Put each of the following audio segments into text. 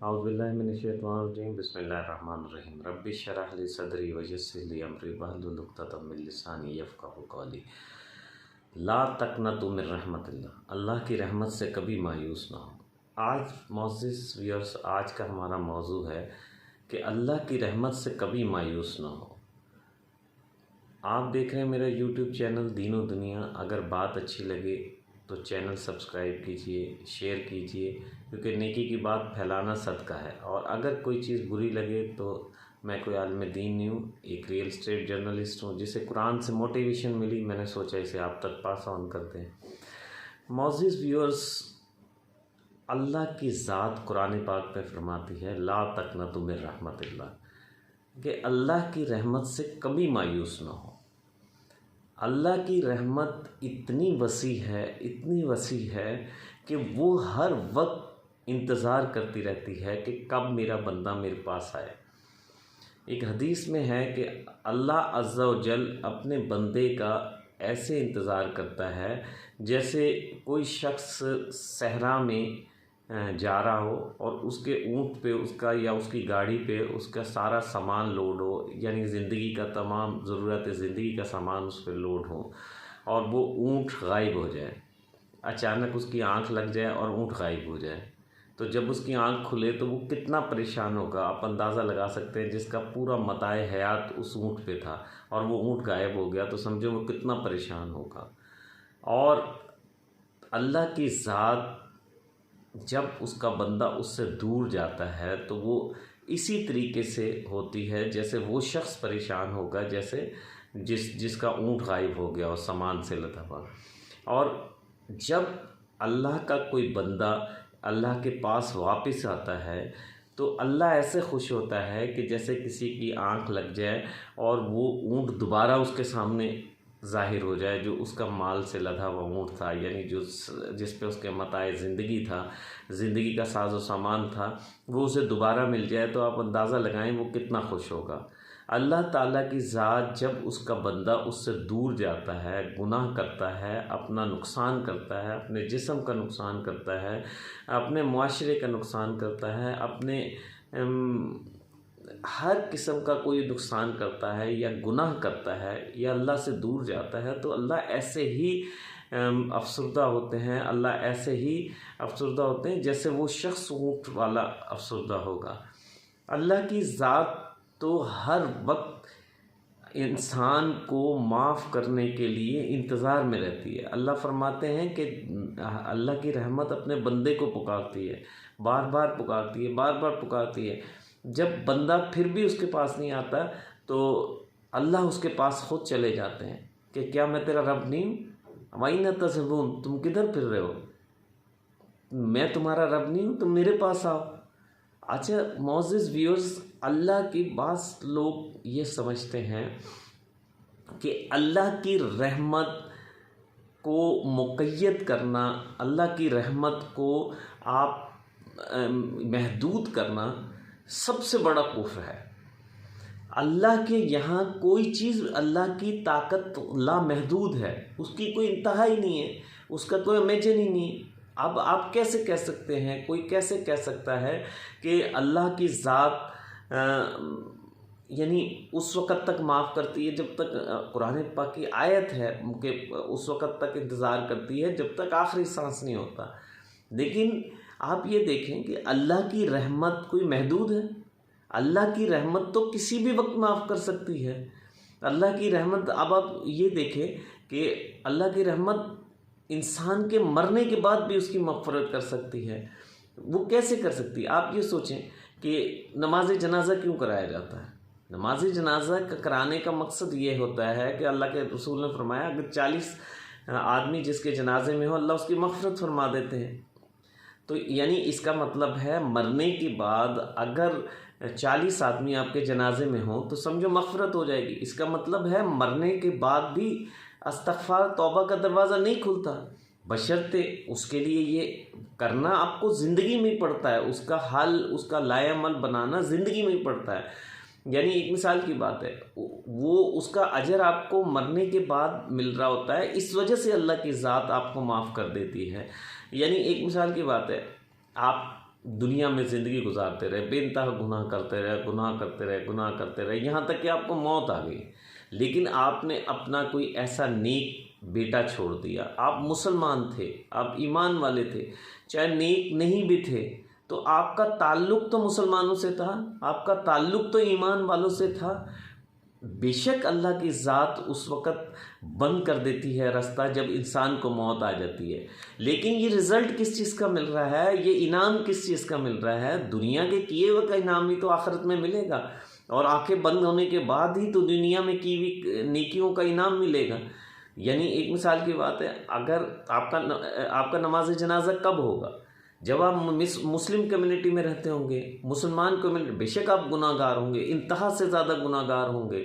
اعوذ باللہ من الشیطان الرجیم بسم اللہ الرحمن الرحیم رب اشرح لی صدری ویسر لی امری واحلل عقدۃ من لسانی یفقہوا قولی لا تقنطوا من رحمت اللہ کی رحمت سے کبھی مایوس نہ ہو۔ آج معزز ویورز، آج کا ہمارا موضوع ہے کہ اللہ کی رحمت سے کبھی مایوس نہ ہو۔ آپ دیکھ رہے ہیں میرا یوٹیوب چینل دین و دنیا۔ اگر بات اچھی لگے تو چینل سبسکرائب کیجئے، شیئر کیجئے، کیونکہ نیکی کی بات پھیلانا صدقہ ہے۔ اور اگر کوئی چیز بری لگے تو میں کوئی عالم دین نہیں ہوں، ایک ریئل اسٹیٹ جرنلسٹ ہوں جسے قرآن سے موٹیویشن ملی، میں نے سوچا اسے آپ تک پاس آن کرتے ہیں۔ معزز ویورز، اللہ کی ذات قرآن پاک پہ فرماتی ہے لا تقنطوا من رحمت اللہ، کہ اللہ کی رحمت سے کبھی مایوس نہ ہو۔ اللہ کی رحمت اتنی وسیع ہے کہ وہ ہر وقت انتظار کرتی رہتی ہے کہ کب میرا بندہ میرے پاس آئے۔ ایک حدیث میں ہے کہ اللہ عز و جل اپنے بندے کا ایسے انتظار کرتا ہے جیسے کوئی شخص صحرا میں جا رہا ہو اور اس کے اونٹ پہ اس کا یا اس کی گاڑی پہ اس کا سارا سامان لوڈ ہو، یعنی زندگی کا تمام ضرورت زندگی کا سامان اس پہ لوڈ ہو، اور وہ اونٹ غائب ہو جائے، اچانک اس کی آنکھ لگ جائے اور اونٹ غائب ہو جائے، تو جب اس کی آنکھ کھلے تو وہ کتنا پریشان ہوگا۔ آپ اندازہ لگا سکتے ہیں، جس کا پورا متاع حیات اس اونٹ پہ تھا اور وہ اونٹ غائب ہو گیا تو سمجھو وہ کتنا پریشان ہوگا۔ اور اللہ کی ذات جب اس کا بندہ اس سے دور جاتا ہے تو وہ اسی طریقے سے ہوتی ہے جیسے وہ شخص پریشان ہوگا، جیسے جس کا اونٹ غائب ہو گیا اور سامان سے لدا ہوا۔ اور جب اللہ کا کوئی بندہ اللہ کے پاس واپس آتا ہے تو اللہ ایسے خوش ہوتا ہے کہ جیسے کسی کی آنکھ لگ جائے اور وہ اونٹ دوبارہ اس کے سامنے ظاہر ہو جائے، جو اس کا مال سے لدا ہوا اونٹ تھا، یعنی جس پہ اس کے متاع زندگی تھا، زندگی کا ساز و سامان تھا، وہ اسے دوبارہ مل جائے تو آپ اندازہ لگائیں وہ کتنا خوش ہوگا۔ اللہ تعالیٰ کی ذات جب اس کا بندہ اس سے دور جاتا ہے، گناہ کرتا ہے، اپنا نقصان کرتا ہے، اپنے جسم کا نقصان کرتا ہے، اپنے معاشرے کا نقصان کرتا ہے، اپنے ہر قسم کا کوئی نقصان کرتا ہے یا گناہ کرتا ہے یا اللہ سے دور جاتا ہے، تو اللہ ایسے ہی افسردہ ہوتے ہیں، اللہ ایسے ہی افسردہ ہوتے ہیں جیسے وہ شخص اونٹ والا افسردہ ہوگا۔ اللہ کی ذات تو ہر وقت انسان کو معاف کرنے کے لیے انتظار میں رہتی ہے۔ اللہ فرماتے ہیں کہ اللہ کی رحمت اپنے بندے کو پکارتی ہے، بار بار پکارتی ہے، بار بار پکارتی ہے۔ جب بندہ پھر بھی اس کے پاس نہیں آتا تو اللہ اس کے پاس خود چلے جاتے ہیں کہ کیا میں تیرا رب نہیں ہوں؟ وَأَيْنَ تَذْهَبُونَ، تم کدھر پھر رہے ہو؟ میں تمہارا رب نہیں ہوں، تم میرے پاس آؤ۔ اچھا معزز ویورز، اللہ کی بعض لوگ یہ سمجھتے ہیں کہ اللہ کی رحمت کو مقید کرنا، اللہ کی رحمت کو آپ محدود کرنا سب سے بڑا کفر ہے۔ اللہ کے یہاں کوئی چیز، اللہ کی طاقت لامحدود ہے، اس کی کوئی انتہا ہی نہیں ہے، اس کا کوئی امیجن ہی نہیں۔ اب آپ کیسے کہہ سکتے ہیں، کوئی کیسے کہہ سکتا ہے کہ اللہ کی ذات یعنی اس وقت تک معاف کرتی ہے جب تک، قرآن پاک کی آیت ہے کہ اس وقت تک انتظار کرتی ہے جب تک آخری سانس نہیں ہوتا۔ لیکن آپ یہ دیکھیں کہ اللہ کی رحمت کوئی محدود ہے؟ اللہ کی رحمت تو کسی بھی وقت معاف کر سکتی ہے۔ اللہ کی رحمت، اب آپ یہ دیکھیں کہ اللہ کی رحمت انسان کے مرنے کے بعد بھی اس کی مغفرت کر سکتی ہے۔ وہ کیسے کر سکتی ہے؟ آپ یہ سوچیں کہ نماز جنازہ کیوں کرایا جاتا ہے؟ نماز جنازہ کرانے کا مقصد یہ ہوتا ہے کہ اللہ کے رسول نے فرمایا اگر 40 آدمی جس کے جنازے میں ہو، اللہ اس کی مغفرت فرما دیتے ہیں۔ تو یعنی اس کا مطلب ہے مرنے کے بعد اگر 40 آدمی آپ کے جنازے میں ہوں تو سمجھو مغفرت ہو جائے گی۔ اس کا مطلب ہے مرنے کے بعد بھی استغفار، توبہ کا دروازہ نہیں کھلتا، بشرطے اس کے لیے یہ کرنا آپ کو زندگی میں ہی پڑتا ہے، اس کا حل، اس کا لائے عمل بنانا زندگی میں ہی پڑتا ہے۔ یعنی ایک مثال کی بات ہے، وہ اس کا اجر آپ کو مرنے کے بعد مل رہا ہوتا ہے، اس وجہ سے اللہ کی ذات آپ کو معاف کر دیتی ہے۔ یعنی ایک مثال کی بات ہے، آپ دنیا میں زندگی گزارتے رہے، بے انتہا گناہ کرتے رہے، گناہ کرتے رہے، یہاں تک کہ آپ کو موت آ گئی، لیکن آپ نے اپنا کوئی ایسا نیک بیٹا چھوڑ دیا. آپ مسلمان تھے، آپ ایمان والے تھے، چاہے نیک نہیں بھی تھے تو آپ کا تعلق تو مسلمانوں سے تھا، آپ کا تعلق تو ایمان والوں سے تھا. بے شک اللہ کی ذات اس وقت بند کر دیتی ہے راستہ جب انسان کو موت آ جاتی ہے، لیکن یہ رزلٹ کس چیز کا مل رہا ہے، یہ انعام کس چیز کا مل رہا ہے؟ دنیا کے کیے ہوئے کا انعام ہی تو آخرت میں ملے گا، اور آنکھیں بند ہونے کے بعد ہی تو دنیا میں کی ہوئی نیکیوں کا انعام ملے گا. یعنی ایک مثال کی بات ہے، اگر آپ کا نماز جنازہ کب ہوگا؟ جب آپ مسلم کمیونٹی میں رہتے ہوں گے، مسلمان کمیونٹی، بے شک آپ گناہ گار ہوں گے، انتہا سے زیادہ گناہ گار ہوں گے،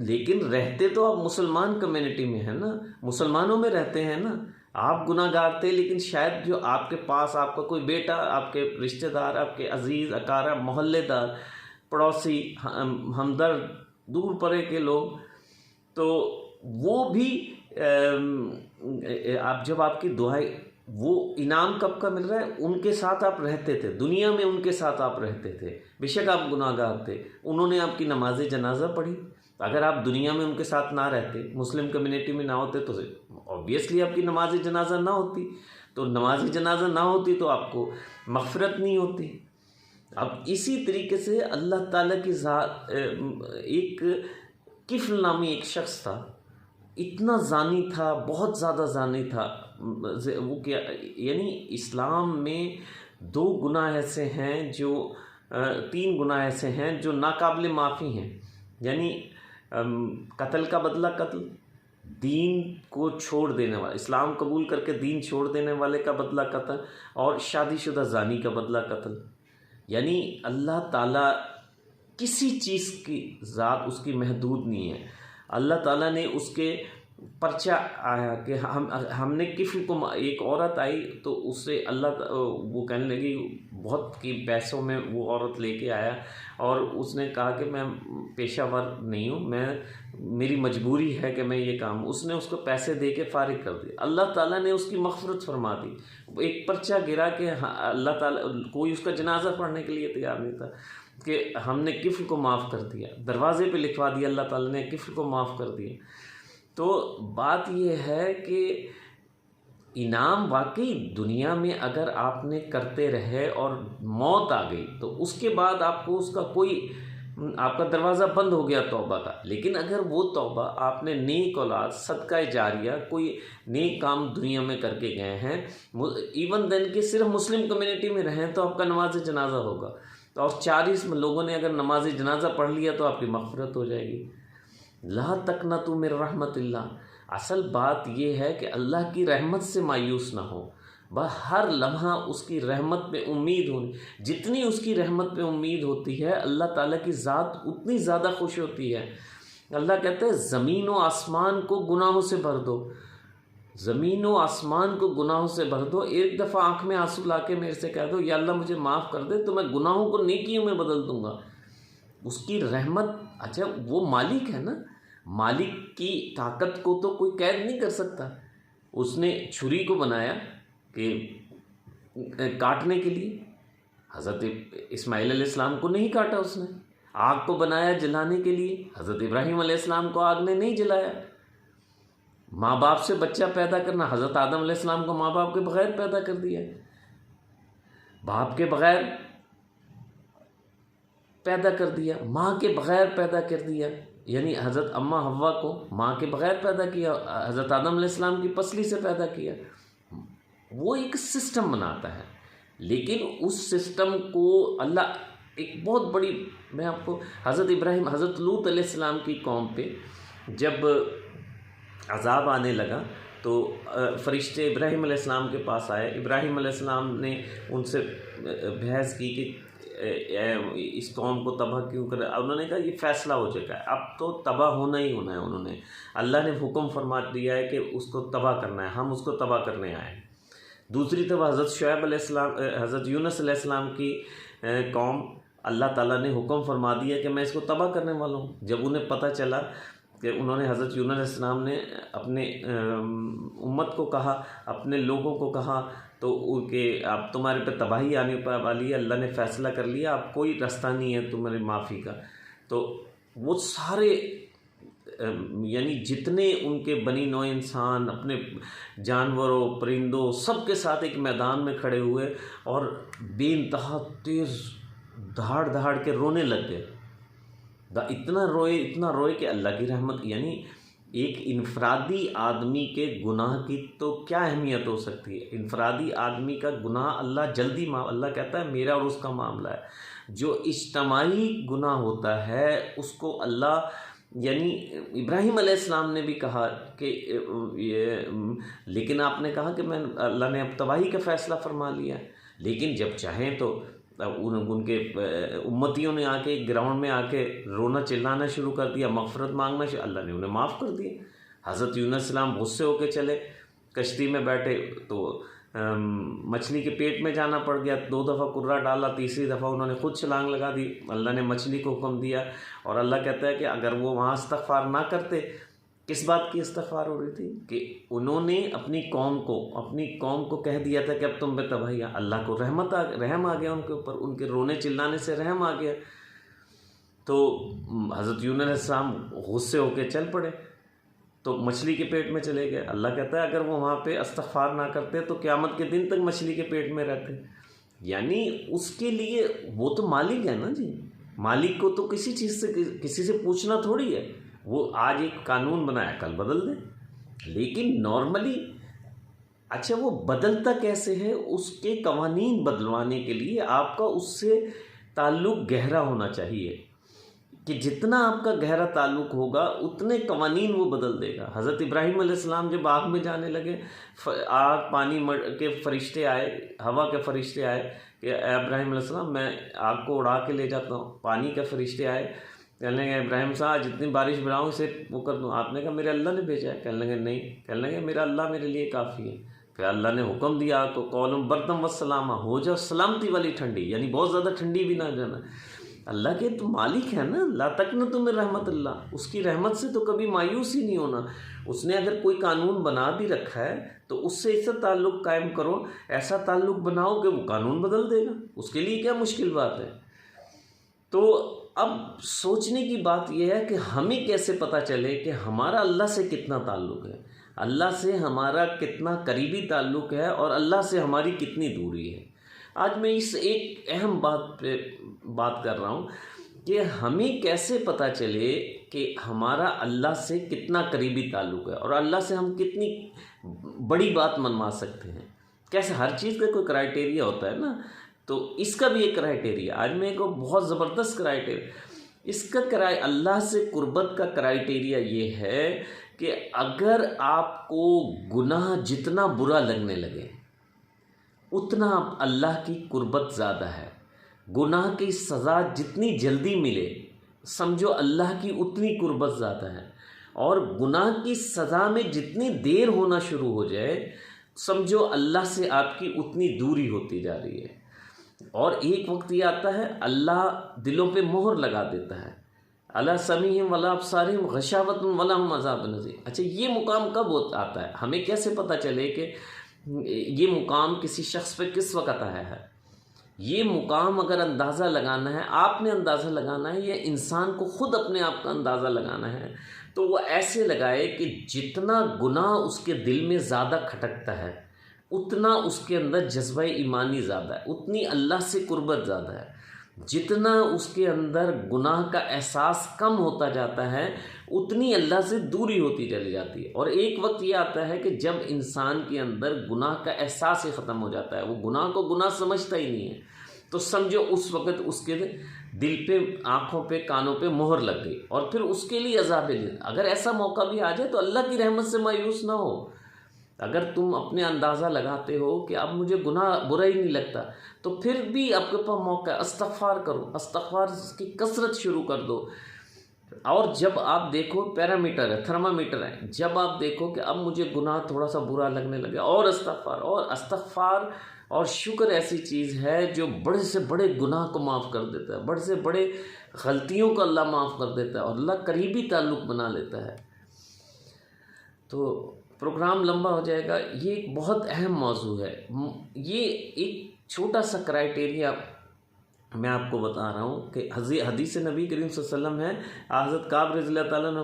لیکن رہتے تو آپ مسلمان کمیونٹی میں ہیں نا، مسلمانوں میں رہتے ہیں نا. آپ گناہ گار تھے، لیکن شاید جو آپ کے پاس آپ کا کوئی بیٹا، آپ کے رشتہ دار، آپ کے عزیز اقارب، محلے دار، پڑوسی، ہمدرد، دور پرے کے لوگ، تو وہ بھی آپ جب آپ کی دعائیں، وہ انعام کب کا مل رہا ہے؟ ان کے ساتھ آپ رہتے تھے، دنیا میں ان کے ساتھ آپ رہتے تھے، بے شک آپ گناہ گار تھے، انہوں نے آپ کی نماز جنازہ پڑھی. اگر آپ دنیا میں ان کے ساتھ نہ رہتے، مسلم کمیونٹی میں نہ ہوتے، تو اوبیسلی آپ کی نماز جنازہ نہ ہوتی. تو نماز جنازہ نہ ہوتی تو آپ کو مغفرت نہیں ہوتی. اب اسی طریقے سے اللہ تعالیٰ کی ذات، ایک کفل نامی ایک شخص تھا، اتنا زانی تھا، بہت زیادہ زانی تھا. وہ کیا، یعنی اسلام میں دو گناہ ایسے ہیں جو، تین گناہ ایسے ہیں جو ناقابل معافی ہیں. یعنی قتل کا بدلہ قتل، دین کو چھوڑ دینے والا، اسلام قبول کر کے دین چھوڑ دینے والے کا بدلہ قتل، اور شادی شدہ زانی کا بدلہ قتل. یعنی اللہ تعالیٰ کسی چیز کی ذات اس کی محدود نہیں ہے. اللہ تعالیٰ نے اس کے پرچہ آیا کہ ہم نے کفل کو، ایک عورت آئی تو اس سے وہ کہنے لگی، بہت کی پیسوں میں وہ عورت لے کے آیا، اور اس نے کہا کہ میں پیشہ ور نہیں ہوں، میری مجبوری ہے کہ میں یہ کام، اس نے اس کو پیسے دے کے فارغ کر دیا. اللہ تعالیٰ نے اس کی مغفرت فرما دی. ایک پرچہ گرا کہ اللہ تعالیٰ، کوئی اس کا جنازہ پڑھنے کے لیے تیار نہیں تھا، کہ ہم نے کفل کو معاف کر دیا، دروازے پہ لکھوا دیا، اللہ تعالیٰ نے کفل کو معاف کر دیا. تو بات یہ ہے کہ انعام واقعی دنیا میں اگر آپ نے کرتے رہے اور موت آ گئی تو اس کے بعد آپ کو اس کا کوئی، آپ کا دروازہ بند ہو گیا توبہ کا. لیکن اگر وہ توبہ آپ نے نیک اولاد، صدقہ جاریہ، کوئی نیک کام دنیا میں کر کے گئے ہیں، ایون دین کہ صرف مسلم کمیونٹی میں رہیں، تو آپ کا نماز جنازہ ہوگا. اور 40 لوگوں نے اگر نماز جنازہ پڑھ لیا تو آپ کی مغفرت ہو جائے گی. لا تقنطوا من رحمت اللہ. اصل بات یہ ہے کہ اللہ کی رحمت سے مایوس نہ ہو، ہر لمحہ اس کی رحمت پہ امید ہونی. جتنی اس کی رحمت پہ امید ہوتی ہے، اللہ تعالیٰ کی ذات اتنی زیادہ خوش ہوتی ہے. اللہ کہتے ہیں زمین و آسمان کو گناہوں سے بھر دو، زمین و آسمان کو گناہوں سے بھر دو. ایک دفعہ آنکھ میں آنسو لا کے میرے سے کہہ دو، یا اللہ مجھے معاف کر دے، تو میں گناہوں کو نیکیوں میں بدل دوں گا. اس کی رحمت. اچھا وہ مالک ہے نا، مالک کی طاقت کو تو کوئی قید نہیں کر سکتا. اس نے چھری کو بنایا کہ کاٹنے کے لیے، حضرت اسماعیل علیہ السلام کو نہیں کاٹا. اس نے آگ کو بنایا جلانے کے لیے، حضرت ابراہیم علیہ السلام کو آگ نے نہیں جلایا. ماں باپ سے بچہ پیدا کرنا، حضرت آدم علیہ السلام کو ماں باپ کے بغیر پیدا کر دیا، باپ کے بغیر پیدا کر دیا، ماں کے بغیر پیدا کر دیا. یعنی حضرت اماں حوا کو ماں کے بغیر پیدا کیا، حضرت آدم علیہ السلام کی پسلی سے پیدا کیا. وہ ایک سسٹم بناتا ہے، لیکن اس سسٹم کو اللہ ایک بہت بڑی، میں آپ کو حضرت ابراہیم، حضرت لوط علیہ السلام کی قوم پہ جب عذاب آنے لگا تو فرشتے ابراہیم علیہ السلام کے پاس آئے. ابراہیم علیہ السلام نے ان سے بحث کی کہ اس قوم کو تباہ کیوں کرے. انہوں نے کہا یہ فیصلہ ہو چکا ہے، اب تو تباہ ہونا ہی ہونا ہے. انہوں نے، اللہ نے حکم فرما دیا ہے کہ اس کو تباہ کرنا ہے، ہم اس کو تباہ کرنے آئے. دوسری طرف حضرت شعیب علیہ السلام، حضرت یونس علیہ السلام کی قوم، اللہ تعالیٰ نے حکم فرما دیا کہ میں اس کو تباہ کرنے والا ہوں. جب انہیں پتہ چلا کہ انہوں نے، حضرت یونس علیہ السلام نے اپنے امت کو کہا، اپنے لوگوں کو کہا تو کہ اب تمہارے پہ تباہی آنے والی ہے، اللہ نے فیصلہ کر لیا، اب کوئی راستہ نہیں ہے تمہاری معافی کا. تو وہ سارے یعنی جتنے ان کے بنی نوع انسان اپنے جانوروں پرندوں سب کے ساتھ ایک میدان میں کھڑے ہوئے اور بے انتہا تیز دھاڑ دھاڑ کے رونے لگ گئے. اتنا روئے کہ اللہ کی رحمت، یعنی ایک انفرادی آدمی کے گناہ کی تو کیا اہمیت ہو سکتی ہے. انفرادی آدمی کا گناہ اللہ جلدی اللہ کہتا ہے میرا اور اس کا معاملہ ہے. جو اجتماعی گناہ ہوتا ہے اس کو اللہ، یعنی ابراہیم علیہ السلام نے بھی کہا کہ لیکن آپ نے کہا کہ اللہ نے اب تباہی کا فیصلہ فرما لیا ہے، لیکن جب چاہیں تو ان کے امتیوں نے آ کے گراؤنڈ میں آ کے رونا چلانا شروع کر دیا، مغفرت مانگنا اللہ نے انہیں معاف کر دیا. حضرت یونس السلام غصے ہو کے چلے، کشتی میں بیٹھے تو مچھلی کے پیٹ میں جانا پڑ گیا. 2 دفعہ کرہ ڈالا، تیسری دفعہ انہوں نے خود چھلانگ لگا دی. اللہ نے مچھلی کو حکم دیا اور اللہ کہتا ہے کہ اگر وہ وہاں استغفار نہ کرتے. کس بات کی استغفار ہو رہی تھی کہ انہوں نے اپنی قوم کو کہہ دیا تھا کہ اب تم پہ تباہی. اللہ کو رحم آ گیا ان کے اوپر، ان کے رونے چلانے سے رحم آ گیا. تو حضرت یونس علیہ السلام غصے ہو کے چل پڑے تو مچھلی کے پیٹ میں چلے گئے. اللہ کہتا ہے اگر وہ وہاں پہ استغفار نہ کرتے تو قیامت کے دن تک مچھلی کے پیٹ میں رہتے. یعنی اس کے لیے وہ تو مالک ہے نا جی، مالک کو تو کسی سے پوچھنا تھوڑی ہے. وہ آج ایک قانون بنایا کل بدل دے. لیکن نارملی اچھا وہ بدلتا کیسے ہے؟ اس کے قوانین بدلوانے کے لیے آپ کا اس سے تعلق گہرا ہونا چاہیے کہ جتنا آپ کا گہرا تعلق ہوگا اتنے قوانین وہ بدل دے گا. حضرت ابراہیم علیہ السلام جب آگ میں جانے لگے، آگ پانی کے فرشتے آئے، ہوا کے فرشتے آئے کہ اے ابراہیم علیہ السلام میں آگ کو اڑا کے لے جاتا ہوں. پانی کے فرشتے آئے، کہنے لگے ابراہیم صاحب جتنی بارش بڑھاؤں اسے وہ کر دوں. آپ نے کہا میرے اللہ نے بھیجا ہے. کہنے لگے نہیں. کہنے لگے میرا اللہ میرے لیے کافی ہے. پھر اللہ نے حکم دیا تو قولم بردم وسلامہ، ہو جاؤ سلامتی والی ٹھنڈی، یعنی بہت زیادہ ٹھنڈی بھی نہ جانا. اللہ کے تو مالک ہے نا، لا تقنطوا من رحمت اللہ. اس کی رحمت سے تو کبھی مایوس ہی نہیں ہونا. اس نے اگر کوئی قانون بنا بھی رکھا ہے تو اس سے ایسا تعلق قائم کرو، ایسا تعلق بناؤ کہ وہ قانون بدل دے گا. اس کے لیے کیا مشکل بات ہے؟ تو اب سوچنے کی بات یہ ہے کہ ہمیں کیسے پتہ چلے کہ ہمارا اللہ سے کتنا تعلق ہے، اللہ سے ہمارا کتنا قریبی تعلق ہے اور اللہ سے ہماری کتنی دوری ہے. آج میں اس ایک اہم بات پہ بات کر رہا ہوں کہ ہمیں کیسے پتہ چلے کہ ہمارا اللہ سے کتنا قریبی تعلق ہے اور اللہ سے ہم کتنی بڑی بات منوا سکتے ہیں. کیسے؟ ہر چیز کا کوئی کرائٹیریا ہوتا ہے نا، تو اس کا بھی ایک کرائٹیریا. آج میں ایک بہت زبردست کرائٹیریا اس کا اللہ سے قربت کا کرائٹیریا یہ ہے کہ اگر آپ کو گناہ جتنا برا لگنے لگے اتنا اللہ کی قربت زیادہ ہے. گناہ کی سزا جتنی جلدی ملے سمجھو اللہ کی اتنی قربت زیادہ ہے، اور گناہ کی سزا میں جتنی دیر ہونا شروع ہو جائے سمجھو اللہ سے آپ کی اتنی دوری ہوتی جا رہی ہے. اور ایک وقت یہ آتا ہے اللہ دلوں پہ مہر لگا دیتا ہے، علی سمیعہم وعلی ابصارہم غشاوۃ ولہم عذاب عظیم. اچھا یہ مقام کب آتا ہے؟ ہمیں کیسے پتہ چلے کہ یہ مقام کسی شخص پہ کس وقت آیا ہے؟ یہ مقام اگر اندازہ لگانا ہے، آپ نے اندازہ لگانا ہے یا انسان کو خود اپنے آپ کا اندازہ لگانا ہے، تو وہ ایسے لگائے کہ جتنا گناہ اس کے دل میں زیادہ کھٹکتا ہے اتنا اس کے اندر جذبہ ایمانی زیادہ ہے، اتنی اللہ سے قربت زیادہ ہے. جتنا اس کے اندر گناہ کا احساس کم ہوتا جاتا ہے اتنی اللہ سے دوری ہوتی چلی جاتی ہے. اور ایک وقت یہ آتا ہے کہ جب انسان کے اندر گناہ کا احساس ہی ختم ہو جاتا ہے، وہ گناہ کو گناہ سمجھتا ہی نہیں ہے، تو سمجھو اس وقت اس کے دل پہ، آنکھوں پہ، کانوں پہ مہر لگ گئی اور پھر اس کے لیے عذاب ہے. اگر ایسا موقع بھی آ جائے تو اللہ کی رحمت سے مایوس نہ ہو. اگر تم اپنے اندازہ لگاتے ہو کہ اب مجھے گناہ برا ہی نہیں لگتا تو پھر بھی آپ کے پاس موقع ہے، استغفار کرو، استغفار کی کثرت شروع کر دو. اور جب آپ دیکھو پیرامیٹر ہے، تھرمامیٹر ہے، جب آپ دیکھو کہ اب مجھے گناہ تھوڑا سا برا لگنے لگے اور استغفار اور شکر ایسی چیز ہے جو بڑے سے بڑے گناہ کو معاف کر دیتا ہے، بڑے سے بڑے غلطیوں کو اللہ معاف کر دیتا ہے اور اللہ قریبی تعلق بنا لیتا ہے. تو پروگرام لمبا ہو جائے گا. یہ ایک بہت اہم موضوع ہے. یہ ایک چھوٹا سا کرائٹیریا میں آپ کو بتا رہا ہوں کہ حدیث نبی کریم صلی اللہ علیہ وسلم ہے. حضرت کعب رضی اللہ تعالیٰ نے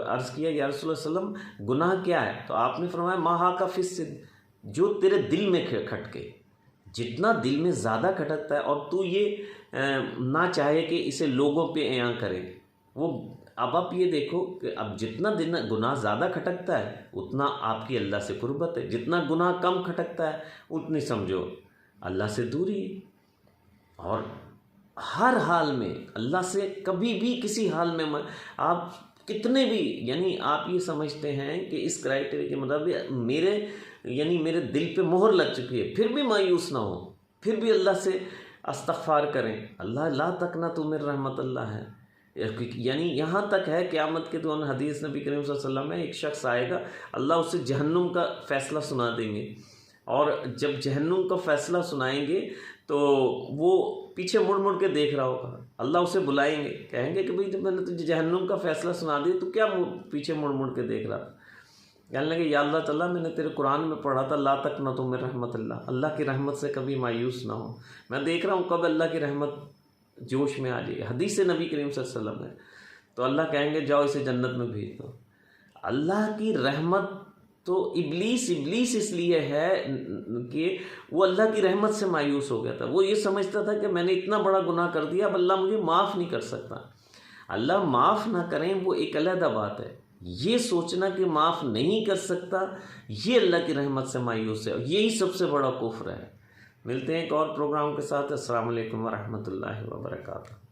عرض کیا یا رسول اللہ صلی اللہ علیہ وسلم گناہ کیا ہے؟ تو آپ نے فرمایا ما حاک فی الصدر، جو تیرے دل میں کھٹکے. جتنا دل میں زیادہ کھٹکتا ہے اور تو یہ نہ چاہے کہ اسے لوگوں پہ عیاں کرے، وہ اب آپ یہ دیکھو کہ اب جتنا دن گناہ زیادہ کھٹکتا ہے اتنا آپ کی اللہ سے قربت ہے، جتنا گناہ کم کھٹکتا ہے اتنی سمجھو اللہ سے دوری ہے. اور ہر حال میں اللہ سے کبھی بھی کسی حال میں آپ کتنے بھی یعنی آپ یہ سمجھتے ہیں کہ اس کرائٹیریا کے مطابق میرے دل پہ مہر لگ چکی ہے، پھر بھی مایوس نہ ہو، پھر بھی اللہ سے استغفار کریں. اللہ لا تقنطوا من رحمت اللہ ہے. یعنی یہاں تک ہے قیامت کے دن حدیث نبی کریم صلی اللہ علیہ وسلم میں ایک شخص آئے گا، اللہ اسے جہنم کا فیصلہ سنا دیں گے، اور جب جہنم کا فیصلہ سنائیں گے تو وہ پیچھے مڑ مڑ کے دیکھ رہا ہوگا. اللہ اسے بلائیں گے، کہیں گے کہ بھئی جب میں نے تجھے جہنم کا فیصلہ سنا دیا تو کیا پیچھے مڑ مڑ کے دیکھ رہا تھا؟ کہنے لگے یا اللہ تعالیٰ میں نے تیرے قرآن میں پڑھا تھا لا تقنطوا من رحمت اللہ، اللہ کی رحمت سے کبھی مایوس نہ ہو. میں دیکھ رہا ہوں کب اللہ کی رحمت جوش میں آ جائے. حدیث نبی کریم صلی اللہ علیہ وسلم ہے. تو اللہ کہیں گے جاؤ اسے جنت میں بھیج دو. اللہ کی رحمت تو ابلیس اس لیے ہے کہ وہ اللہ کی رحمت سے مایوس ہو گیا تھا. وہ یہ سمجھتا تھا کہ میں نے اتنا بڑا گناہ کر دیا، اب اللہ مجھے معاف نہیں کر سکتا. اللہ معاف نہ کریں وہ ایک علیحدہ بات ہے، یہ سوچنا کہ معاف نہیں کر سکتا یہ اللہ کی رحمت سے مایوس ہے، اور یہی سب سے بڑا کفر ہے. ملتے ہیں ایک اور پروگرام کے ساتھ. السلام علیکم ورحمۃ اللہ وبرکاتہ.